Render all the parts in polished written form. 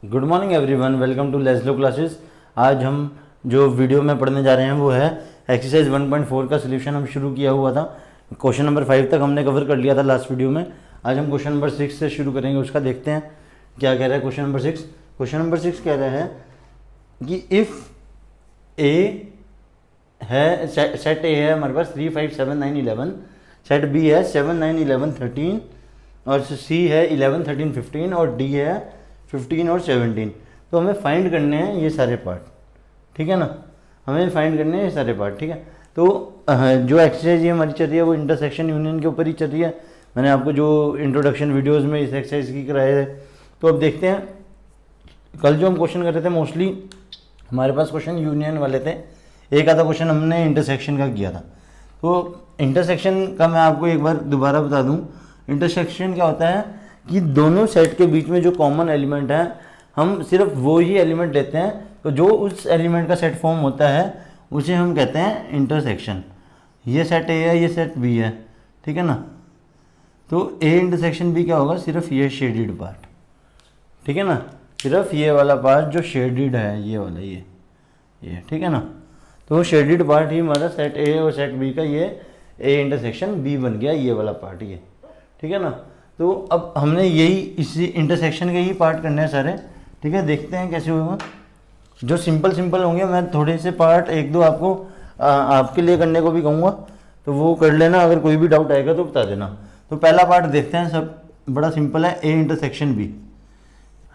Good morning everyone, welcome to Leslo classes. आज हम जो वीडियो में पढ़ने जा रहे हैं वो है एक्सरसाइज 1.4 का सोल्यूशन। हम शुरू किया हुआ था, क्वेश्चन नंबर 5 तक हमने कवर कर लिया था लास्ट वीडियो में। आज हम क्वेश्चन नंबर 6 से शुरू करेंगे। उसका देखते हैं क्या कह रहा है क्वेश्चन नंबर 6। क्वेश्चन नंबर 6 कह रहा है कि इफ़ ए है सेट ए है हमारे पास 3, 5, 7, 9, 11, सेट बी है 7, 9, 11, 13 और सी है 11, 13, 15 और डी है 15 और 17। तो हमें फाइंड करने हैं ये सारे पार्ट, ठीक है ना। हमें फाइंड करने हैं ये सारे पार्ट, ठीक है। तो जो एक्सरसाइज ये हमारी चल रही है वो इंटरसेक्शन यूनियन के ऊपर ही चल रही है। मैंने आपको जो इंट्रोडक्शन वीडियोस में इस एक्सरसाइज की कराए थे। तो अब देखते हैं, कल जो हम क्वेश्चन कर रहे थे मोस्टली हमारे पास क्वेश्चन यूनियन वाले थे। एक आधा क्वेश्चन हमने इंटरसेक्शन का किया था। तो इंटरसेक्शन का मैं आपको एक बार दोबारा बता दूं। इंटरसेक्शन क्या होता है कि दोनों सेट के बीच में जो कॉमन एलिमेंट है हम सिर्फ वो ही एलिमेंट लेते हैं। तो जो उस एलिमेंट का सेट फॉर्म होता है उसे हम कहते हैं इंटरसेक्शन। ये सेट ए है, ये सेट बी है, ठीक है ना। तो ए इंटरसेक्शन बी क्या होगा, सिर्फ ये शेडिड पार्ट, ठीक है ना। सिर्फ ये वाला पार्ट जो शेडिड है, ये वाला ये ठीक है ना। तो शेडिड पार्ट ही हमारा सेट ए और सेट बी का ये ए इंटरसेक्शन बी बन गया, ये वाला पार्ट ये, ठीक है ना। तो अब हमने यही इसी इंटरसेक्शन के ही पार्ट करने हैं सारे, ठीक है। देखते हैं कैसे होगा। जो सिंपल होंगे मैं थोड़े से पार्ट एक दो आपको आपके लिए करने को भी कहूँगा, तो वो कर लेना। अगर कोई भी डाउट आएगा तो बता देना। तो पहला पार्ट देखते हैं, सब बड़ा सिंपल है। ए इंटरसेक्शन बी,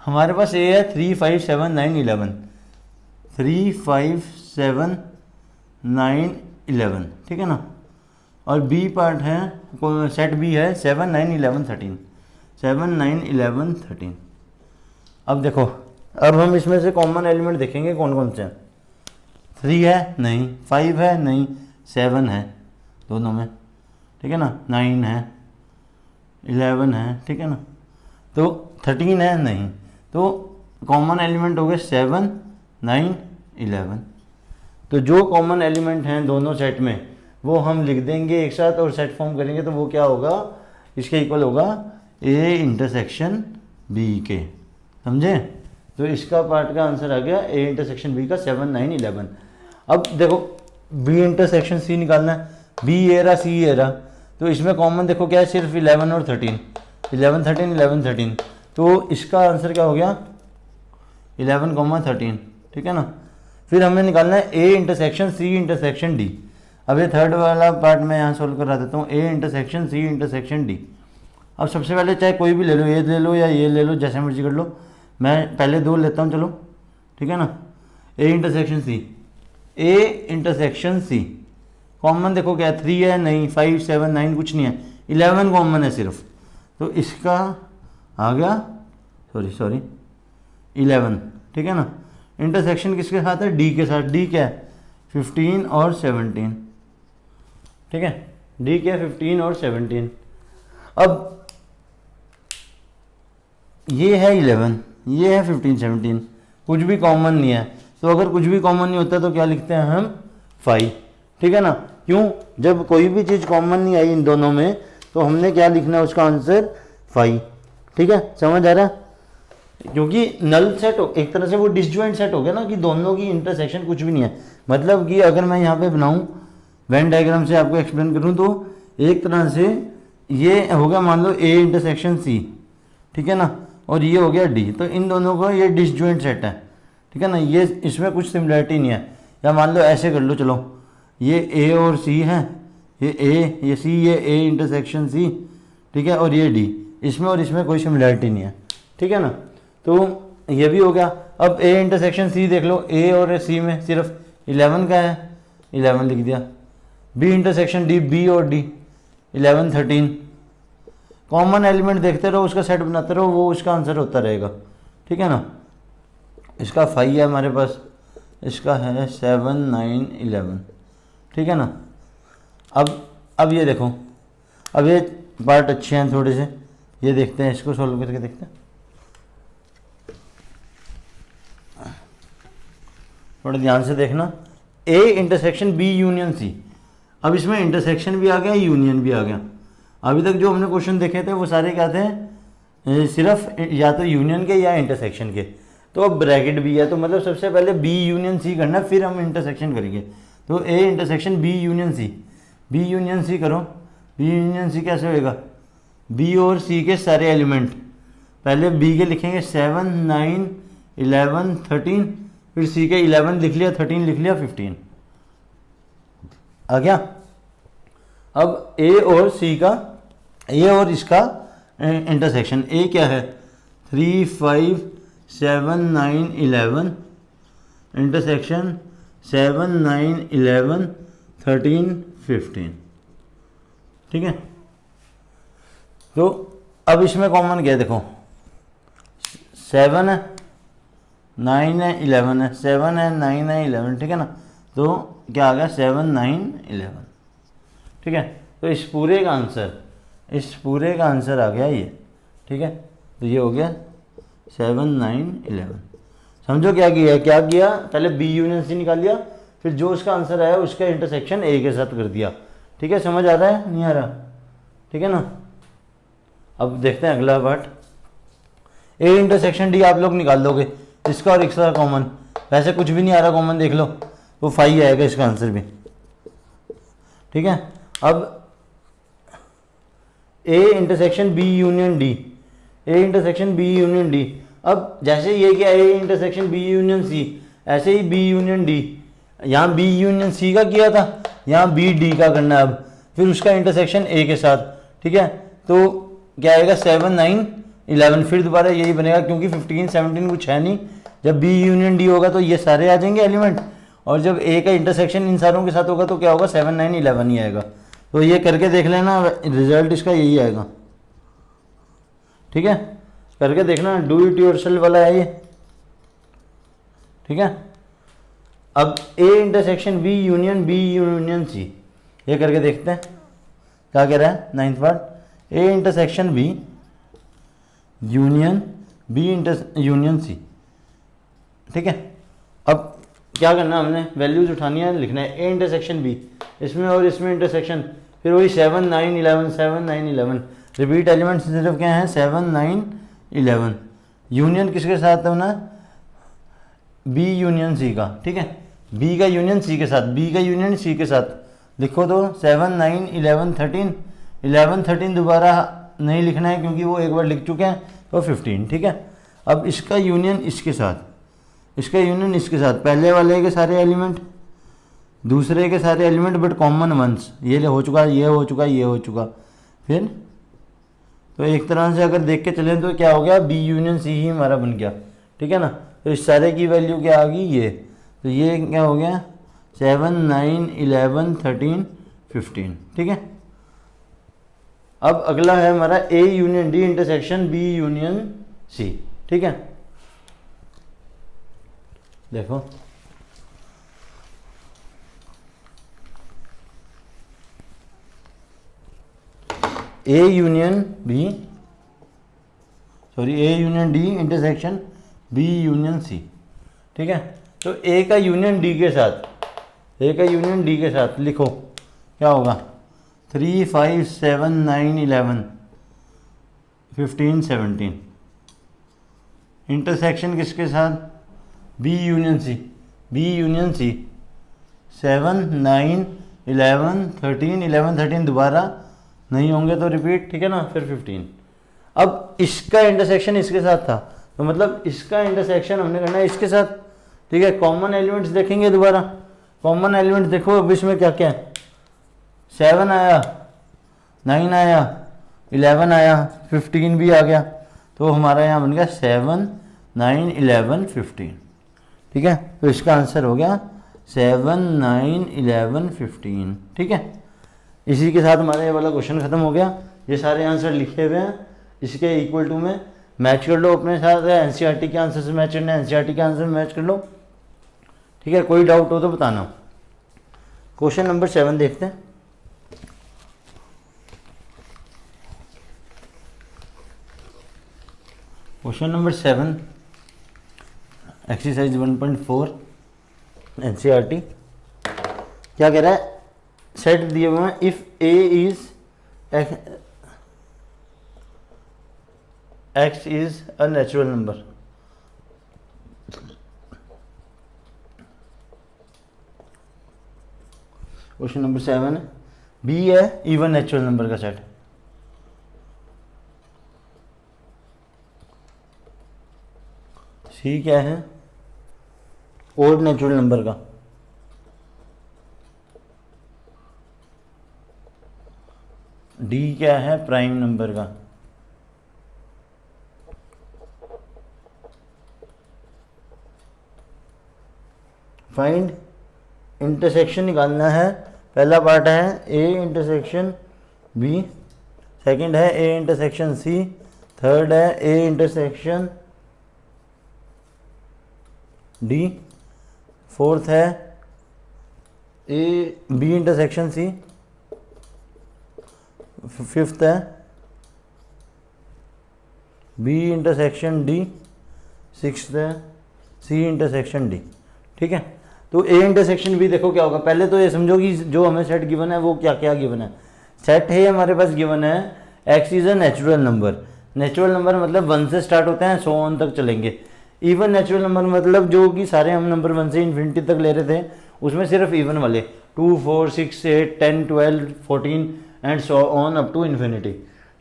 हमारे पास ए है 3, 5, 7, 9, 11, 3, 5, 7, 9, 11, ठीक है ना। और बी पार्ट है, सेट बी है 7, 9, 11, 13, 7, 9, 11, 13। अब देखो, अब हम इसमें से कॉमन एलिमेंट देखेंगे कौन कौन से हैं। 3 है नहीं, 5 है नहीं, 7 है दोनों में, ठीक है ना, 9 है, 11 है, ठीक है ना। तो 13 है नहीं। तो कॉमन एलिमेंट हो गए 7, 9, 11। तो जो कॉमन एलिमेंट हैं दोनों सेट में वो हम लिख देंगे एक साथ और सेट फॉर्म करेंगे। तो वो क्या होगा, इसके इक्वल होगा ए इंटरसेक्शन बी के, समझे। तो इसका पार्ट का आंसर आ गया ए इंटरसेक्शन बी का 7, 9, 11। अब देखो बी इंटरसेक्शन सी निकालना है। बी ए रहा, सी ए रहा, तो इसमें कॉमन देखो क्या है, सिर्फ 11 और 13, 11, 13, 11, 13। तो इसका आंसर क्या हो गया 11, 13, ठीक है ना। फिर हमें निकालना है A intersection C intersection D. अब ये थर्ड वाला पार्ट मैं यहाँ सोल्व करा देता हूँ, A intersection C intersection D. अब सबसे पहले चाहे कोई भी ले लो, ये ले लो या ये ले लो, जैसे मर्जी कर लो। मैं पहले दो लेता हूँ, चलो, ठीक है ना। A intersection C, A intersection C common देखो क्या है, 3 है नहीं, 5, 7, 9 कुछ नहीं है, 11 कॉमन है सिर्फ। तो इसका आ गया सॉरी 11, ठीक है ना। इंटरसेक्शन किसके साथ है, डी के साथ। डी क्या है 15 और 17, ठीक है। डी क्या है 15 और 17। अब ये है 11, ये है 15, 17, कुछ भी कॉमन नहीं है। तो अगर कुछ भी कॉमन नहीं होता तो क्या लिखते हैं हम 5, ठीक है ना। क्यों, जब कोई भी चीज़ कॉमन नहीं आई इन दोनों में तो हमने क्या लिखना है, उसका आंसर 5, ठीक है। समझ आ रहा है, क्योंकि नल सेट हो एक तरह से, वो डिसजॉइंट सेट हो गया ना कि दोनों की इंटरसेक्शन कुछ भी नहीं है। मतलब कि अगर मैं यहाँ पे बनाऊँ वेन डायग्राम से आपको एक्सप्लेन करूँ तो एक तरह से ये हो गया, मान लो ए इंटरसेक्शन सी, ठीक है ना, और ये हो गया डी। तो इन दोनों का ये डिसजॉइंट सेट है, ठीक है ना। ये इसमें कुछ सिमिलरिटी नहीं है। या मान लो ऐसे कर लो, चलो, ये ए और सी है, ये ए, ये सी, ये ए इंटरसेक्शन सी, ठीक है, और ये डी। इसमें और इसमें कोई सिमिलरिटी नहीं है, ठीक है ना। तो ये भी हो गया। अब ए इंटरसेक्शन सी देख लो, ए और सी में सिर्फ 11 का है, 11 लिख दिया। बी इंटरसेक्शन डी, बी और डी 11, 13। कॉमन एलिमेंट देखते रहो, उसका सेट बनाते रहो, वो उसका आंसर होता रहेगा, ठीक है ना। इसका 5 है हमारे पास, इसका है 7, 9, 11, ठीक है ना। अब ये देखो, अब ये पार्ट अच्छे हैं थोड़े से, ये देखते हैं, इसको सोल्व करके देखते हैं। थोड़ा ध्यान से देखना, A intersection B union C. अब इसमें इंटरसेक्शन भी आ गया, यूनियन भी आ गया। अभी तक जो हमने क्वेश्चन देखे थे वो सारे क्या थे, सिर्फ या तो यूनियन के या इंटरसेक्शन के। तो अब ब्रैकेट भी है, तो मतलब सबसे पहले बी यूनियन सी करना, फिर हम इंटरसेक्शन करेंगे। तो A intersection B union C, B union C करो। बी यूनियन सी कैसे होएगा, बी और सी के सारे एलिमेंट, पहले बी के लिखेंगे 7 9 11 13, फिर सी के 11 लिख लिया, 13 लिख लिया, 15 आ गया। अब ए और सी का, ए और इसका इंटरसेक्शन, ए क्या है 3 5 7 9 11, इंटरसेक्शन 7 9 11 13 15, ठीक है। तो अब इसमें कॉमन क्या है, देखो 7 है 9 है 11 है, 7 है 9 है 11, ठीक है ना। तो क्या आ गया 7 9 11, ठीक है। तो इस पूरे का आंसर, इस पूरे का आंसर आ गया ये, ठीक है। तो ये हो गया 7 9 11। समझो क्या किया, क्या किया, पहले बी यूनियन सी निकाल लिया, फिर जो उसका आंसर आया उसका इंटरसेक्शन ए के साथ कर दिया, ठीक है। समझ आ रहा है, नहीं आ रहा, ठीक है ना। अब देखते हैं अगला पार्ट। ए इंटरसेक्शन डी आप लोग निकाल दोगे, इसका और इसका कॉमन, वैसे कुछ भी नहीं आ रहा कॉमन, देख लो, तो 5 आएगा इसका आंसर भी, ठीक है। अब A intersection B union D, A intersection B union D. अब जैसे ये क्या, A intersection B union C, ऐसे ही बी यूनियन डी, यहाँ बी यूनियन सी का किया था, यहाँ बी डी का करना है अब, फिर उसका इंटरसेक्शन ए के साथ, ठीक है। तो क्या आएगा 7 9 11, फिर दोबारा यही बनेगा, क्योंकि 15 17 कुछ है नहीं। जब बी यूनियन डी होगा तो ये सारे आ जाएंगे एलिमेंट, और जब ए का इंटरसेक्शन इन सारों के साथ होगा तो क्या होगा 7 9 11 ही आएगा। तो ये करके देख लेना, रिजल्ट इसका यही आएगा, ठीक है। करके देखना, डू इट योरसेल्फ वाला है ये, ठीक है। अब A intersection B union C, ये करके देखते हैं क्या कह रहा है 9th part. A intersection B union C, ठीक है। अब क्या करना, हमने वैल्यूज उठानी है, लिखना है ए इंटरसेक्शन बी, इसमें और इसमें इंटरसेक्शन, फिर वही 7 9 11 7 9 11, रिपीट एलिमेंट सिर्फ क्या है 7 9 11, यूनियन किसके साथ होना, बी यूनियन सी का, ठीक है। बी का यूनियन सी के साथ, बी का यूनियन सी के साथ लिखो, तो 7 9 11 13, 11 13 दोबारा नहीं लिखना है क्योंकि वो एक बार लिख चुके हैं, तो 15, ठीक है। अब इसका यूनियन इसके साथ, इसका यूनियन इसके साथ, पहले वाले के सारे एलिमेंट, दूसरे के सारे एलिमेंट बट कॉमन वंस, ये हो चुका, ये हो चुका, ये हो चुका, फिर तो एक तरह से अगर देख के चलें तो क्या हो गया, बी यूनियन सी ही हमारा बन गया, ठीक है ना। तो इस सारे की वैल्यू क्या आ गई ये, तो ये क्या हो गया 7 9 11 13 15, ठीक है। अब अगला है हमारा A union D intersection B union C, ठीक है। देखो A union D intersection B union C, ठीक है। तो ए का यूनियन डी के साथ, ए का यूनियन डी के साथ लिखो क्या होगा 3 5 7 9 11 15 17, इंटरसेक्शन किसके साथ, B union C, B union C 7 9 11 13 दोबारा नहीं होंगे तो रिपीट, ठीक है ना, फिर 15। अब इसका इंटरसेक्शन इसके साथ था, तो मतलब इसका इंटरसेक्शन हमने करना है इसके साथ, ठीक है। कॉमन एलिमेंट्स देखेंगे दोबारा, कॉमन एलिमेंट्स देखो अब इसमें क्या क्या है, 7 आया, 9 आया, 11 आया, 15 भी आ गया, तो हमारा यहाँ बन गया 7 9 11 15, ठीक है। तो इसका आंसर हो गया 7 9 11 15, ठीक है। इसी के साथ हमारा ये वाला क्वेश्चन खत्म हो गया। ये सारे आंसर लिखे हुए हैं, इसके इक्वल टू में मैच कर लो अपने साथ, एनसीईआरटी के आंसर से मैच करना है, एनसीईआरटी के आंसर मैच कर लो, ठीक है। कोई डाउट हो तो बताना। क्वेश्चन नंबर 7 देखते हैं। क्वेश्चन नंबर 7 एक्सरसाइज 1.4 एनसीईआरटी क्या कह रहा है, सेट दिए हुए हैं, if A is x is a natural number, question number 7 है, बी है इवन नेचुरल नंबर का सेट, सी क्या है ओड नेचुरल नंबर का, डी क्या है प्राइम नंबर का, फाइंड इंटरसेक्शन निकालना है। पहला पार्ट है ए इंटरसेक्शन बी, सेकंड है ए इंटरसेक्शन सी, थर्ड है ए इंटरसेक्शन डी, फोर्थ है A B intersection C, fifth है बी इंटरसेक्शन डी, सिक्स्थ है सी इंटरसेक्शन डी। ठीक है, तो ए इंटरसेक्शन बी देखो क्या होगा। पहले तो ये समझो कि जो हमें सेट गिवन है वो क्या क्या गिवन है। सेट है हमारे पास गिवन है x is a natural number. Natural number मतलब 1 से स्टार्ट होते हैं 100 ऑन तक चलेंगे। इवन नेचुरल नंबर मतलब जो कि सारे हम नंबर 1 से इन्फिनिटी तक ले रहे थे उसमें सिर्फ इवन वाले 2 4 6 8 10 12 14 and so on up to infinity.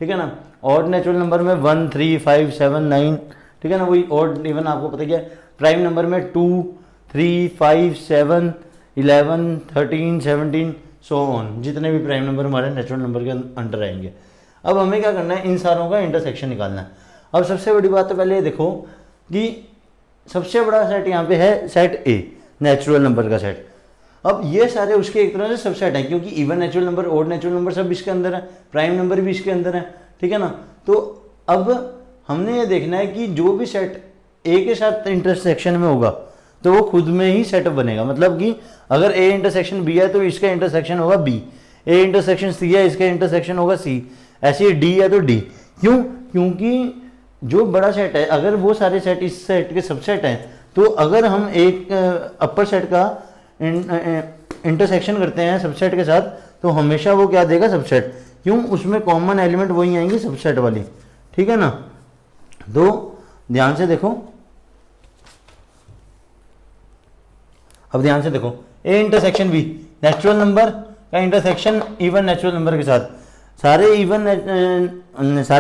ठीक है ना। ऑड नेचुरल नंबर में 1 3 5 7 9, ठीक है ना, वही ऑड इवन आपको पता क्या है। प्राइम नंबर में 2 3 5 7 11 13 17 सो ऑन, जितने भी प्राइम नंबर हमारे नेचुरल नंबर के अंडर आएंगे। अब हमें क्या करना है, इन सारों का इंटरसेक्शन निकालना है। अब सबसे बड़ी बात तो पहले ये देखो कि सबसे बड़ा सेट यहाँ पे है सेट ए, नेचुरल नंबर का सेट। अब ये सारे उसके एक तरह से सबसेट हैं, क्योंकि even natural number odd natural number सब इसके अंदर है, प्राइम नंबर भी इसके अंदर है। ठीक है ना। तो अब हमने ये देखना है कि जो भी सेट ए के साथ इंटरसेक्शन में होगा तो वो खुद में ही सेट बनेगा। मतलब कि अगर ए इंटरसेक्शन बी है तो इसका इंटरसेक्शन होगा बी, ए इंटरसेक्शन सी है इसका इंटरसेक्शन होगा सी, ऐसे डी है तो डी। क्यों? क्योंकि जो बड़ा सेट है अगर वो सारे सेट इस सेट के सबसेट हैं तो अगर हम एक अपर सेट का इंटरसेक्शन करते हैं सबसेट के साथ तो हमेशा वो क्या देगा, सबसेट। क्यों? उसमें कॉमन एलिमेंट वही आएंगी सबसेट वाली। ठीक है ना। तो ध्यान से देखो, अब ध्यान से देखो, A intersection B natural number का इंटरसेक्शन इवन नेचुरल नंबर के साथ, सारे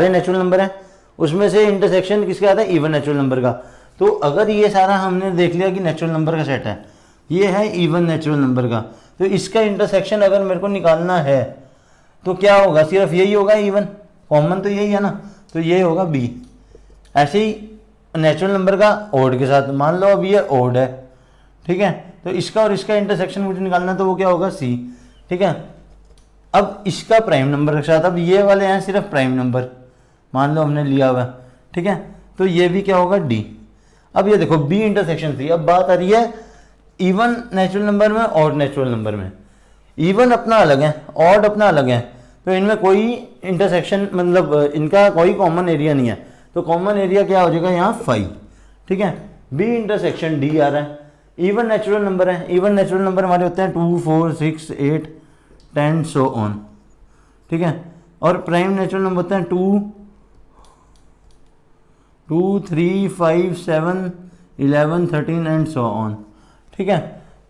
नेचुरल नंबर हैं उसमें से इंटरसेक्शन किसका आता है, इवन नेचुरल नंबर का। तो अगर ये सारा हमने देख लिया कि नेचुरल नंबर का सेट है, ये है इवन नेचुरल नंबर का, तो इसका इंटरसेक्शन अगर मेरे को निकालना है तो क्या होगा, सिर्फ यही होगा इवन, कॉमन तो यही है ना, तो ये होगा बी। ऐसे ही नेचुरल नंबर का ऑड के साथ, मान लो अब ये ऑड है, ठीक है, तो इसका और इसका इंटरसेक्शन मुझे निकालना तो वो क्या होगा, सी। ठीक है। अब इसका प्राइम नंबर के साथ, अब ये वाले हैं सिर्फ प्राइम नंबर, मान लो हमने लिया हुआ, ठीक है, तो ये भी क्या होगा, डी। अब ये देखो बी इंटरसेक्शन सी। अब बात आ रही है इवन नेचुरल नंबर में, ऑड नेचुरल नंबर में। इवन अपना अलग है, ऑड अपना अलग है, तो इनमें कोई इंटरसेक्शन मतलब इनका कोई कॉमन एरिया नहीं है, तो कॉमन एरिया क्या हो जाएगा यहाँ 5। ठीक है। बी इंटरसेक्शन डी आ रहा है, इवन नेचुरल नंबर है, इवन नेचुरल नंबर हमारे होते हैं 2 4 6 8 10 सो ऑन। ठीक है। और प्राइम नेचुरल नंबर होते हैं 2 3 5 7 11 13 एंड सो ऑन। ठीक है।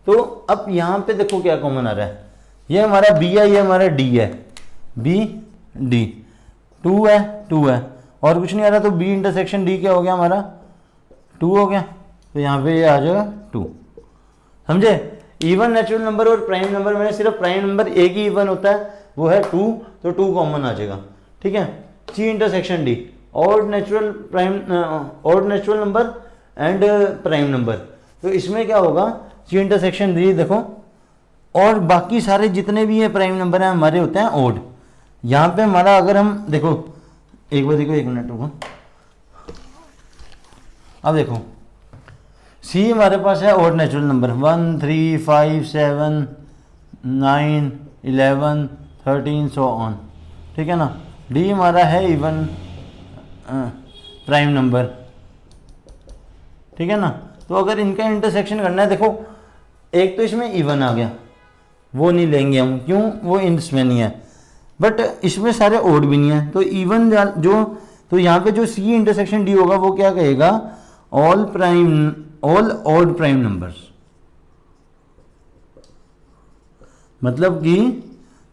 तो अब यहाँ पे देखो क्या कॉमन आ रहा है, ये हमारा बी है, ये हमारा डी है, बी डी 2 है 2 है और कुछ नहीं आ रहा, तो बी इंटरसेक्शन डी क्या हो गया हमारा 2 हो गया, तो यहाँ पे ये आ जाएगा 2। समझे। इवन नेचुरल नंबर और प्राइम नंबर में सिर्फ प्राइम नंबर एक ही इवन होता है, वो है 2, तो 2 कॉमन आ जाएगा। ठीक है। C intersection D odd natural number and prime number, तो इसमें क्या होगा, सी इंटरसेक्शन डी देखो, और बाकी सारे जितने भी ये प्राइम नंबर हैं हमारे होते हैं ऑड। यहाँ पे हमारा अगर हम देखो, एक बार देखो, 1 मिनट रुको, अब देखो सी हमारे पास है odd natural number 1 3 5 7 9 11 13 so on. ठीक है ना। डी हमारा है इवन प्राइम नंबर। ठीक है ना। तो अगर इनका इंटरसेक्शन करना है, देखो एक तो इसमें इवन आ गया, वो नहीं लेंगे हम, क्यों, वो इसमें नहीं है, बट इसमें सारे ऑड भी नहीं है, तो इवन जो, तो यहाँ पे जो सी इंटरसेक्शन डी होगा वो क्या कहेगा, ऑल ऑड प्राइम नंबर्स। मतलब कि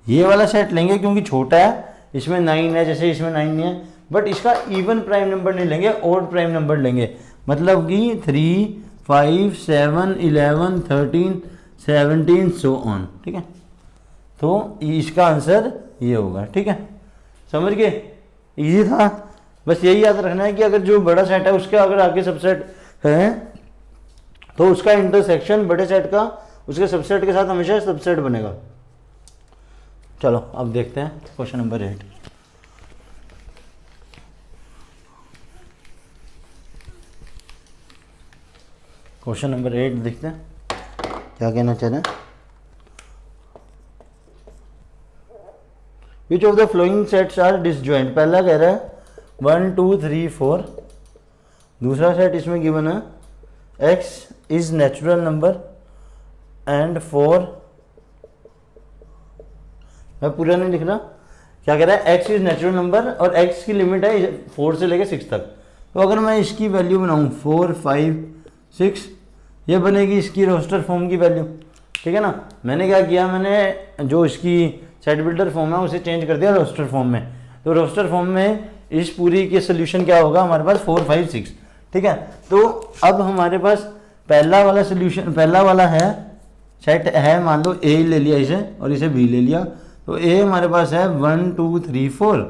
ये वाला सेट लेंगे क्योंकि छोटा है, इसमें 9 है, जैसे इसमें 9 नहीं है, बट इसका इवन प्राइम नंबर नहीं लेंगे, ऑड प्राइम नंबर लेंगे। मतलब कि 3, 5, 7, 11, 13, 17 सो ऑन। ठीक है, तो इसका आंसर ये होगा। ठीक है, समझ गए, इजी था। बस यही याद रखना है कि अगर जो बड़ा सेट है उसके अगर आगे सबसेट है तो उसका इंटरसेक्शन बड़े सेट का उसके सबसेट के साथ हमेशा सबसेट बनेगा। चलो अब देखते हैं क्वेश्चन नंबर 8। क्वेश्चन नंबर 8 देखते हैं क्या कहना चाह रहे हैं। Which of the following sets are disjoint. पहला कह रहा है 1 2 3 4। दूसरा सेट इसमें गिवन है x is natural number and 4, मैं पूरा नहीं लिख रहा, क्या कह रहा है x इज नेचुरल नंबर और x की लिमिट है 4 से लेकर 6 तक। तो अगर मैं इसकी वैल्यू बनाऊँ 4, 5, 6, ये बनेगी इसकी रोस्टर फॉर्म की वैल्यू। ठीक है ना, मैंने क्या किया, मैंने जो इसकी सेट बिल्डर फॉर्म है उसे चेंज कर दिया रोस्टर फॉर्म में। तो रोस्टर फॉर्म में इस पूरी के सोल्यूशन क्या होगा हमारे पास 4, 5, 6। ठीक है, तो अब हमारे पास पहला वाला सोल्यूशन, पहला वाला है सेट है, मान लो ए ले लिया इसे और इसे बी ले लिया, तो ए हमारे पास है 1 2 3 4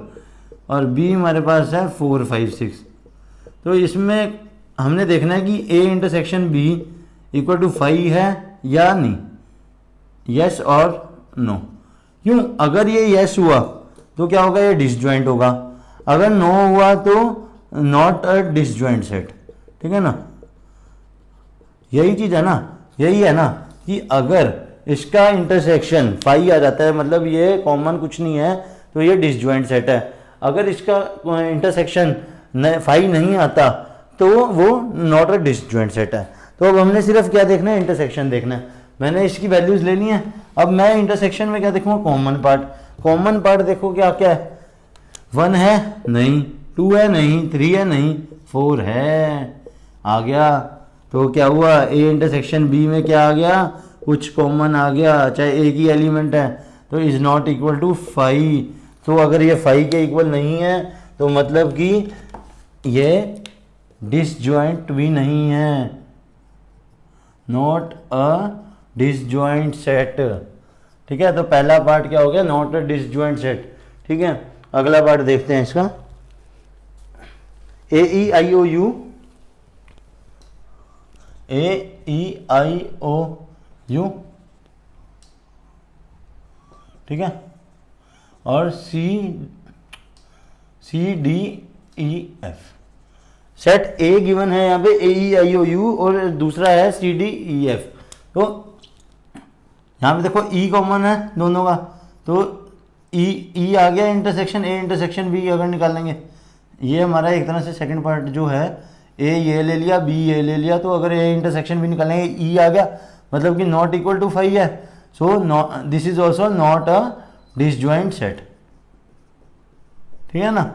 और बी हमारे पास है 4 5 6। तो इसमें हमने देखना है कि A intersection B equal to 5 है या नहीं, यस और नो। क्यों, अगर ये यस हुआ तो क्या होगा, ये डिसजॉइंट होगा, अगर नो हुआ तो नॉट अ डिसजॉइंट सेट। ठीक है ना, यही चीज़ है ना, यही है ना कि अगर इसका इंटरसेक्शन 5 आ जाता है मतलब ये कॉमन कुछ नहीं है तो ये डिसजॉइंट सेट है। अगर इसका इंटरसेक्शन 5 नहीं आता तो वो नॉट अ डिसजॉइंट सेट है। तो अब हमने सिर्फ क्या देखना है, इंटरसेक्शन देखना है। मैंने इसकी वैल्यूज ले ली हैं, अब मैं इंटरसेक्शन में क्या देखूंगा, कॉमन पार्ट। कॉमन पार्ट देखो क्या क्या है, 1 है नहीं, 2 है नहीं, 3 है नहीं, 4 है, आ गया। तो क्या हुआ, ए इंटरसेक्शन बी में क्या आ गया, कुछ कॉमन आ गया, चाहे एक ही एलिमेंट है, तो इज नॉट इक्वल टू 5। तो अगर ये 5 के इक्वल नहीं है तो मतलब कि ये डिसजॉइंट भी नहीं है, नॉट अ डिसजॉइंट सेट। ठीक है, तो पहला पार्ट क्या हो गया, नॉट अ डिसजॉइंट सेट। ठीक है, अगला पार्ट देखते हैं इसका, ए ई आई ओ you, A E I O you, ठीक है, और C D E F. Set A given है यहाँ पे ए ई आई ओ यू और दूसरा है सी डी ई एफ। तो यहाँ पे देखो ई कॉमन है दोनों का, तो ई आ गया इंटरसेक्शन ए इंटरसेक्शन बी अगर निकालेंगे, ये हमारा एक तरह से सेकंड पार्ट जो है, ए ये ले लिया बी ये ले लिया, तो अगर ए इंटरसेक्शन भी निकालेंगे ई आ गया, मतलब कि नॉट इक्वल टू 5 है। So this is also not a disjoint set. ठीक है ना,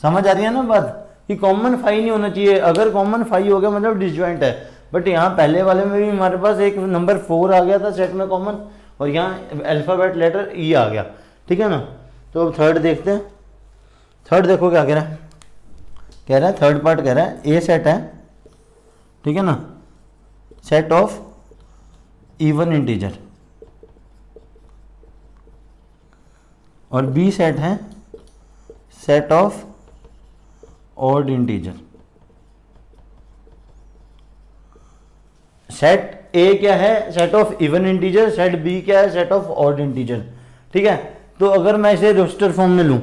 समझ आ रही है ना बात कि कॉमन 5 नहीं होना चाहिए, अगर कॉमन 5 हो गया मतलब डिसजॉइंट है। बट यहाँ पहले वाले में भी हमारे पास एक नंबर 4 आ गया था सेट में कॉमन, और यहाँ अल्फ़ाबेट लेटर ई आ गया। ठीक है ना, तो अब थर्ड देखते हैं। थर्ड देखो क्या कह रहा है, कह रहा है थर्ड पार्ट कह रहा है ए सेट है, ठीक है ना, सेट ऑफ इवन इंटीजर, और बी सेट है set of odd integer. Set A क्या है, set of even integer, set B क्या है, सेट ऑफ ऑड इंटीजर। ठीक है, तो अगर मैं इसे रोस्टर फॉर्म में लूं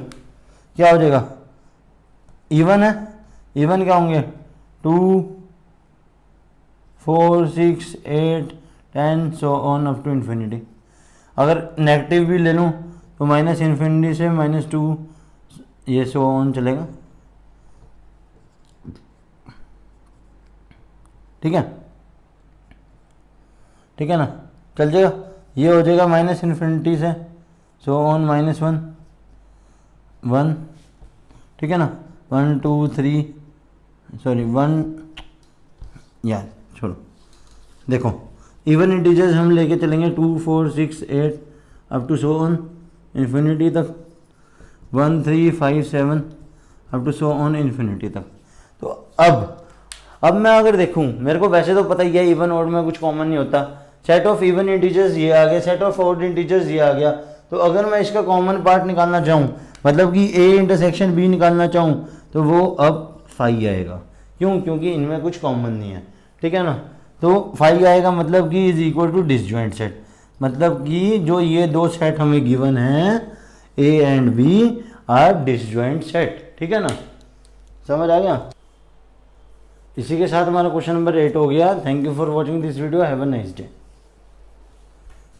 क्या हो जाएगा, इवन है, इवन क्या होंगे 2 4 6 8 10 so on up to infinity. अगर नेगेटिव भी ले लूं तो माइनस इन्फिनिटी से -2 ये सो ऑन चलेगा। ठीक है, ठीक है ना, चल जाएगा, ये हो जाएगा माइनस इन्फिनिटी से सो ऑन -1 1। ठीक है ना, 1 2 3 सॉरी 1 यार छोड़ो, देखो इवन इंटीजर्स हम लेके चलेंगे 2 4 6 8 up to so on infinity तक, 1 3 5 7 up to so on infinity तक। तो अब मैं अगर देखूं, मेरे को वैसे तो पता ही है इवन ऑड में कुछ कॉमन नहीं होता, सेट ऑफ इवन इंटीजर्स ये आ गया, सेट ऑफ ऑड इंटीजर्स ये आ गया। तो अगर मैं इसका कॉमन पार्ट निकालना चाहूँ, मतलब कि ए इंटरसेक्शन बी निकालना चाहूँ, तो वो अब फाई आएगा। क्यों? क्योंकि इनमें कुछ कॉमन नहीं है, ठीक है ना। तो फाई आएगा, मतलब कि is equal to disjoint set, मतलब कि जो ये दो सेट हमें गिवन हैं A and B are disjoint set, ठीक है ना, समझ आ गया। इसी के साथ हमारा क्वेश्चन नंबर 8 हो गया। Thank you for watching this video, have a nice day.